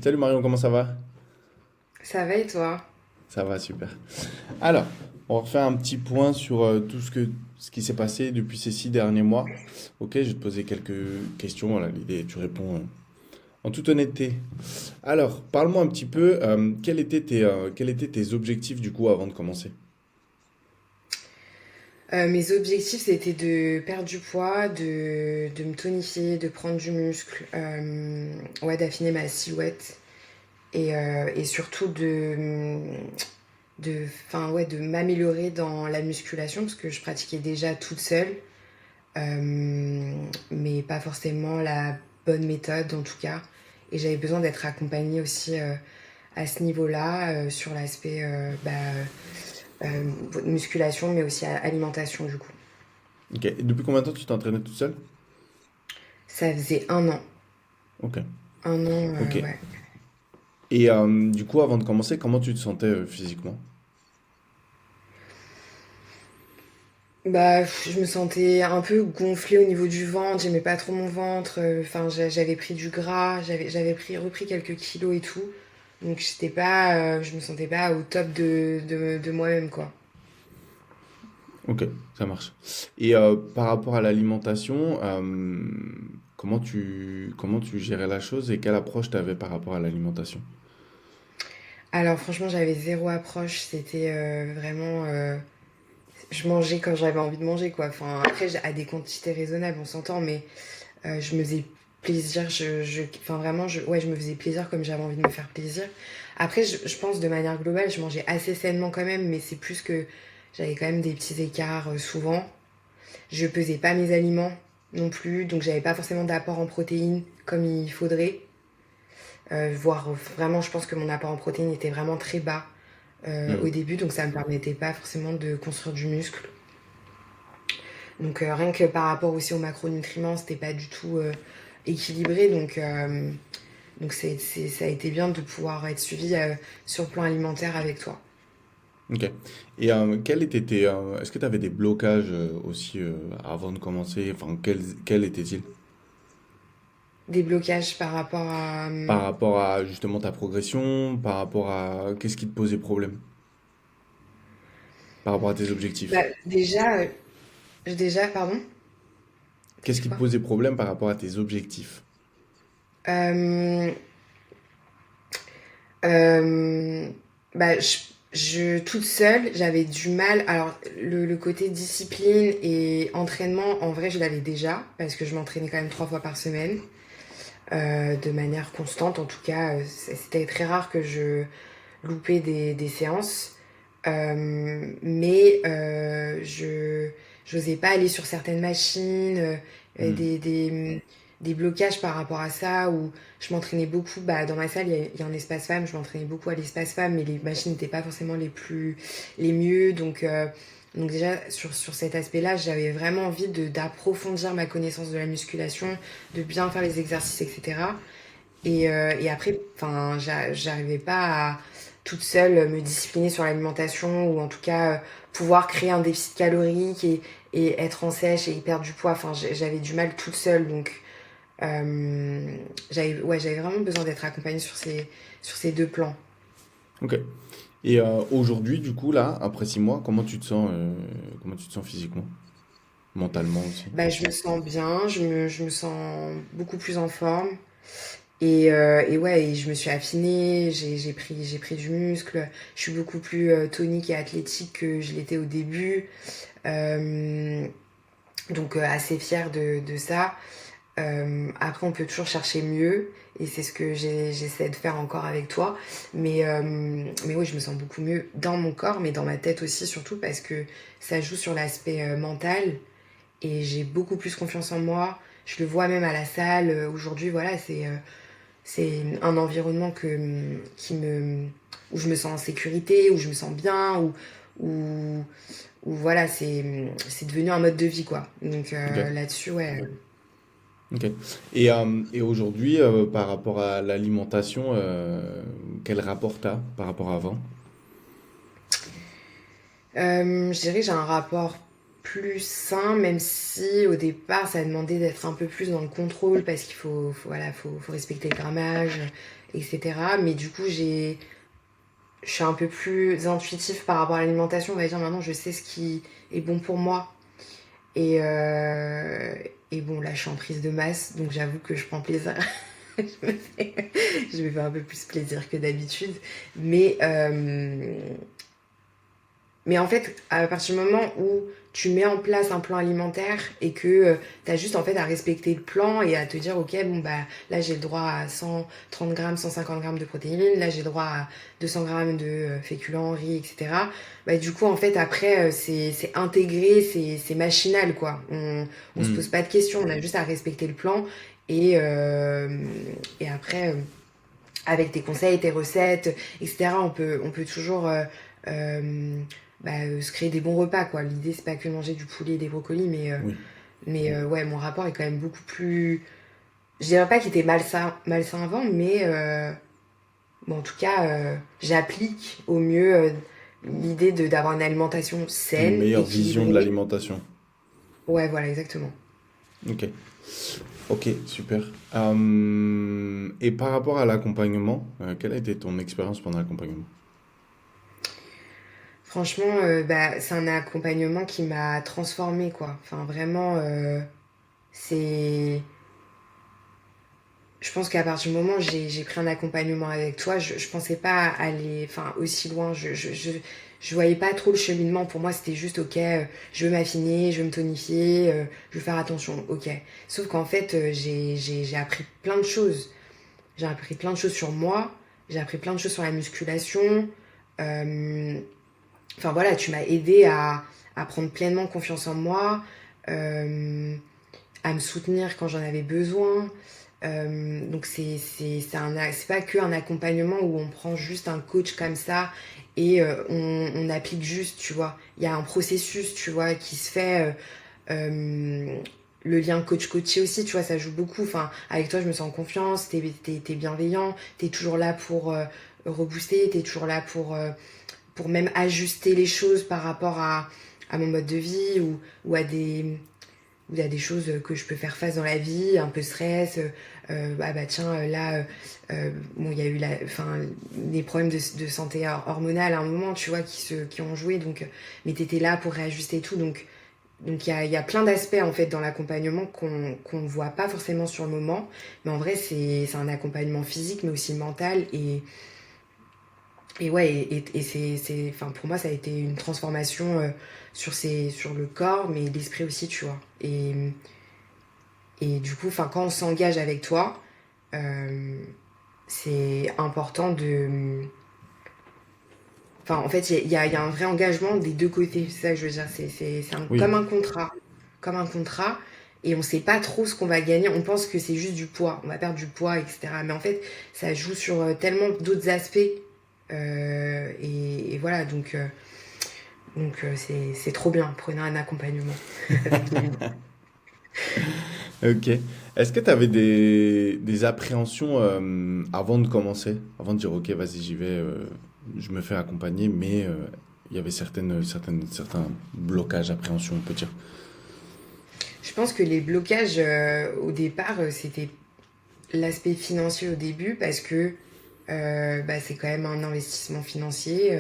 Salut Marion, comment ça va? Ça va et toi? Ça va, super. Alors, on va refaire un petit point sur tout ce qui s'est passé depuis ces 6 derniers mois. Ok, je vais te poser quelques questions. Voilà, l'idée, tu réponds en toute honnêteté. Alors, parle-moi un petit peu, quels étaient tes objectifs du coup avant de commencer? Mes objectifs, c'était de perdre du poids, de me tonifier, de prendre du muscle, ouais, d'affiner ma silhouette et surtout enfin, ouais, de m'améliorer dans la musculation parce que je pratiquais déjà toute seule, mais pas forcément la bonne méthode en tout cas. Et j'avais besoin d'être accompagnée aussi à ce niveau-là, sur l'aspect euh, musculation, mais aussi alimentation du coup. Ok, et depuis combien de temps tu t'entraînais toute seule? Ça faisait un an. Ok, Un an, ok. ouais. Et du coup, avant de commencer, comment tu te sentais physiquement? Bah, je me sentais un peu gonflée au niveau du ventre, j'aimais pas trop mon ventre. Enfin, j'avais pris du gras, repris quelques kilos et tout. Donc, je me sentais pas au top de moi-même, quoi. Ok, ça marche. Et par rapport à l'alimentation, comment tu gérais la chose et quelle approche tu avais par rapport à l'alimentation? Alors, franchement, j'avais zéro approche. C'était vraiment. Je mangeais quand j'avais envie de manger, quoi. Enfin, après, à des quantités raisonnables, on s'entend, mais je me faisais plaisir, enfin vraiment, ouais, je me faisais plaisir comme j'avais envie de me faire plaisir. Après, je pense de manière globale, je mangeais assez sainement quand même, mais c'est plus que j'avais quand même des petits écarts souvent. Je pesais pas mes aliments non plus, donc j'avais pas forcément d'apport en protéines comme il faudrait. Voire vraiment, je pense que mon apport en protéines était vraiment très bas Hmm. au début, donc ça me permettait pas forcément de construire du muscle. Donc rien que par rapport aussi aux macronutriments, c'était pas du tout équilibré. Donc ça a été bien de pouvoir être suivi sur le plan alimentaire avec toi. Ok. Et est-ce que tu avais des blocages aussi avant de commencer? Enfin, quels étaient-ils? Des blocages par rapport à... Par rapport à justement ta progression, par rapport à qu'est-ce qui te posait problème? Par rapport à tes objectifs? Bah, déjà, pardon, t'as Qu'est-ce dit qui te quoi? posait problème par rapport à tes objectifs? euh, euh, bah, toute seule, j'avais du mal. Alors, le côté discipline et entraînement, en vrai, je l'avais déjà, parce que je m'entraînais quand même 3 fois par semaine. De manière constante. En tout cas, c'était très rare que je loupais des séances. Mais je n'osais pas aller sur certaines machines, Hmm. des blocages par rapport à ça, où je m'entraînais beaucoup. Bah, dans ma salle, il y a un espace femme, je m'entraînais beaucoup à l'espace femme, mais les machines n'étaient pas forcément les mieux. Donc déjà, sur cet aspect-là, j'avais vraiment envie d'approfondir ma connaissance de la musculation, de bien faire les exercices, etc. Et après, enfin, j'arrivais pas à toute seule me discipliner sur l'alimentation ou en tout cas pouvoir créer un déficit calorique et être en sèche et y perdre du poids. Enfin, j'avais du mal toute seule. Donc, j'avais vraiment besoin d'être accompagnée sur ces deux plans. Ok. Et aujourd'hui, du coup, là, après 6 mois, comment tu te sens physiquement? Mentalement aussi? Bah, je me sens bien, je me sens beaucoup plus en forme. Et ouais, et je me suis affinée, j'ai pris du muscle, je suis beaucoup plus tonique et athlétique que je l'étais au début. Euh, donc assez fière de ça. Après, on peut toujours chercher mieux, et c'est ce que j'essaie de faire encore avec toi. Mais oui, je me sens beaucoup mieux dans mon corps, mais dans ma tête aussi, surtout parce que ça joue sur l'aspect mental, et j'ai beaucoup plus confiance en moi. Je le vois même à la salle. Aujourd'hui, voilà, c'est un environnement où je me sens en sécurité, où je me sens bien, où, où voilà, c'est devenu un mode de vie, quoi. Donc Ok. là-dessus, ouais. Ok. Et aujourd'hui, par rapport à l'alimentation, quel rapport t'as par rapport à avant? Je dirais que j'ai un rapport plus sain, même si au départ ça a demandé d'être un peu plus dans le contrôle parce qu'il faut respecter le grammage, etc. Mais du coup, je suis un peu plus intuitif par rapport à l'alimentation. On va dire maintenant, je sais ce qui est bon pour moi. Et, euh, et bon, là, je suis en prise de masse, donc j'avoue que je prends plaisir. Je me fais un peu plus plaisir que d'habitude. Mais, euh, mais en fait, à partir du moment où tu mets en place un plan alimentaire et que tu as juste en fait à respecter le plan et à te dire, ok, bon, bah là j'ai le droit à 130 grammes, 150 grammes de protéines, là j'ai le droit à 200 grammes de féculents, riz, etc. Bah, du coup, en fait, après, c'est intégré, c'est machinal, quoi. On se pose Hmm. pas de questions, on a juste à respecter le plan et après. Avec tes conseils, tes recettes, etc. On peut toujours euh, se créer des bons repas, quoi. L'idée, c'est pas que manger du poulet et des brocolis, Oui. ouais, mon rapport est quand même beaucoup plus. Je dirais pas qu'il était malsain avant, mais bon, en tout cas, j'applique au mieux l'idée d'avoir une alimentation Une saine, meilleure vision de équilibrée. l'alimentation. Ouais, voilà, exactement. Ok. Ok, super. Et par rapport à l'accompagnement, quelle a été ton expérience pendant l'accompagnement? Franchement, c'est un accompagnement qui m'a transformée, quoi. Enfin, vraiment, c'est je pense qu'à partir du moment où j'ai pris un accompagnement avec toi, je pensais pas aller enfin, aussi loin. Je voyais pas trop le cheminement. Pour moi, c'était juste, ok, je veux m'affiner, je veux me tonifier, je veux faire attention, ok. Sauf qu'en fait, j'ai appris plein de choses. J'ai appris plein de choses sur moi, j'ai appris plein de choses sur la musculation. Euh, Enfin voilà, tu m'as aidé à prendre pleinement confiance en moi, euh, à me soutenir quand j'en avais besoin. Donc c'est pas que un accompagnement où on prend juste un coach comme ça et on applique juste, tu vois. Il y a un processus, tu vois, qui se fait. Le lien coach-coaché aussi, tu vois, ça joue beaucoup. Enfin, avec toi, je me sens en confiance, t'es bienveillant, t'es toujours là pour rebooster, t'es toujours là pour même ajuster les choses par rapport à mon mode de vie ou à des, où il y a des choses que je peux faire face dans la vie, un peu stress, tiens, là, bon, il y a eu enfin, des problèmes de santé hormonale à un moment, tu vois, qui ont joué, donc, mais t'étais là pour réajuster tout, donc il y a plein d'aspects en fait dans l'accompagnement qu'on ne voit pas forcément sur le moment, mais en vrai c'est un accompagnement physique mais aussi mental et ouais enfin pour moi ça a été une transformation sur le corps mais l'esprit aussi tu vois et du coup, enfin, quand on s'engage avec toi, euh, c'est important de. Enfin, en fait, il y a un vrai engagement des deux côtés. C'est ça que je veux dire. Oui. Comme un contrat. Comme un contrat. Et on sait pas trop ce qu'on va gagner. On pense que c'est juste du poids. On va perdre du poids, etc. Mais en fait, ça joue sur tellement d'autres aspects. Et voilà, c'est trop bien. Prenez un accompagnement avec Kevin. Ok. Est-ce que tu avais des appréhensions avant de commencer? Avant de dire, ok, vas-y, j'y vais, je me fais accompagner, mais il y avait certains blocages, appréhensions, on peut dire. Je pense que les blocages au départ, c'était l'aspect financier au début parce que c'est quand même un investissement financier.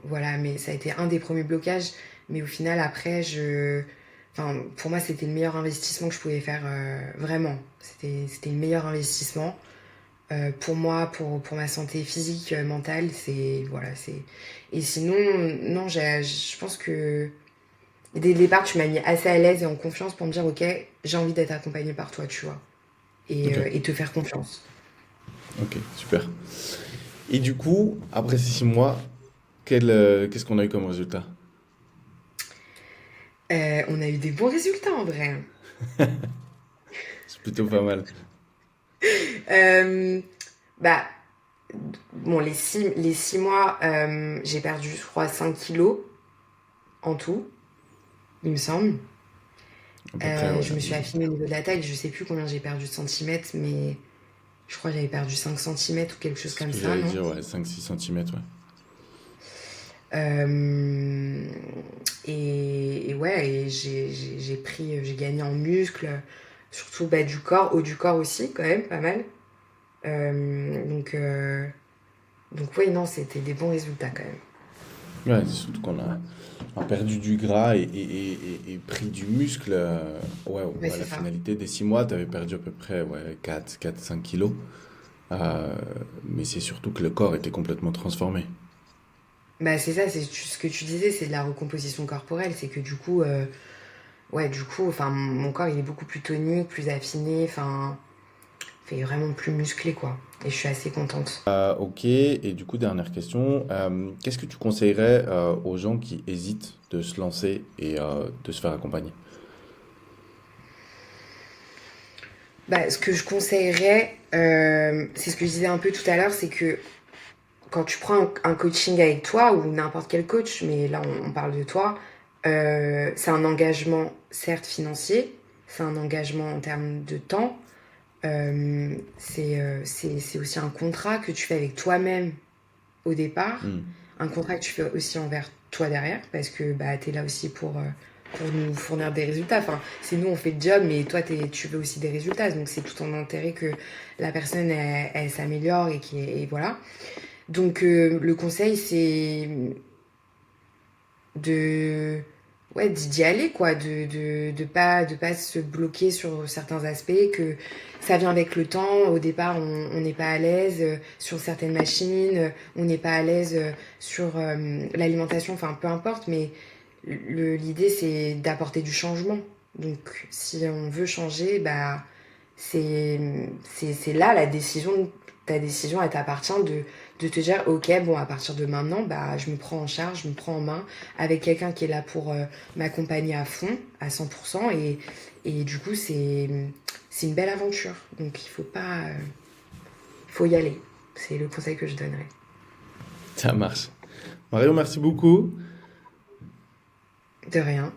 Voilà, mais ça a été un des premiers blocages. Mais au final, après, enfin, pour moi, c'était le meilleur investissement que je pouvais faire, vraiment. C'était le meilleur investissement. Pour moi, pour ma santé physique, mentale, voilà, c'est. Et sinon, non, je pense que dès le départ, tu m'as mis assez à l'aise et en confiance pour me dire, ok, j'ai envie d'être accompagnée par toi, tu vois, Ok, et te faire confiance. ok, super. Et du coup, après ces 6 mois, qu'est-ce qu'on a eu comme résultat? On a eu des bons résultats en vrai. C'est plutôt pas mal. Euh, bah, bon, les 6 mois, j'ai perdu, je crois, 5 kilos en tout, il me semble. À peu près, ouais. Je me suis affinée au niveau de la taille, je sais plus combien j'ai perdu de centimètres, mais je crois que j'avais perdu 5 centimètres ou quelque chose C'est ce comme que ça, j'allais non? dire, ouais, 5-6 centimètres, ouais. Euh, et ouais, et j'ai gagné en muscles, surtout bas du corps, haut du corps aussi, quand même, pas mal. Donc, oui, non, c'était des bons résultats quand même. Ouais, c'est surtout qu'on a perdu du gras et pris du muscle. Ouais, Ouais, à c'est la ça. finalité des 6 mois, tu avais perdu à peu près ouais, 5 kilos. Euh, mais c'est surtout que le corps était complètement transformé. Bah, c'est ça, ce que tu disais, c'est de la recomposition corporelle. C'est que du coup, ouais, du coup, enfin, mon corps, il est beaucoup plus tonique, plus affiné, enfin, fait vraiment plus musclé, quoi. Et je suis assez contente. Ok, et du coup, dernière question. Qu'est-ce que tu conseillerais aux gens qui hésitent de se lancer et de se faire accompagner? Bah, ce que je conseillerais, c'est ce que je disais un peu tout à l'heure, c'est que quand tu prends un coaching avec toi, ou n'importe quel coach, mais là on parle de toi, c'est un engagement certes financier, c'est un engagement en termes de temps, c'est aussi un contrat que tu fais avec toi-même au départ, Hmm. un contrat que tu fais aussi envers toi derrière, parce que bah, tu es là aussi pour nous fournir des résultats. Enfin, c'est nous, on fait le job, mais toi, tu veux aussi des résultats. Donc, c'est tout ton intérêt que la personne, elle s'améliore et voilà. Donc, le conseil, c'est de ouais d'y aller quoi de pas se bloquer sur certains aspects que ça vient avec le temps au départ on n'est pas à l'aise sur certaines machines on n'est pas à l'aise sur l'alimentation enfin peu importe mais l'idée c'est d'apporter du changement donc si on veut changer bah c'est c'est là la décision ta décision elle t'appartient de te dire ok bon à partir de maintenant bah je me prends en charge je me prends en main avec quelqu'un qui est là pour m'accompagner à fond à 100% et du coup c'est une belle aventure donc il faut pas il faut y aller c'est le conseil que je donnerais. Ça marche. Mario, merci beaucoup. De rien.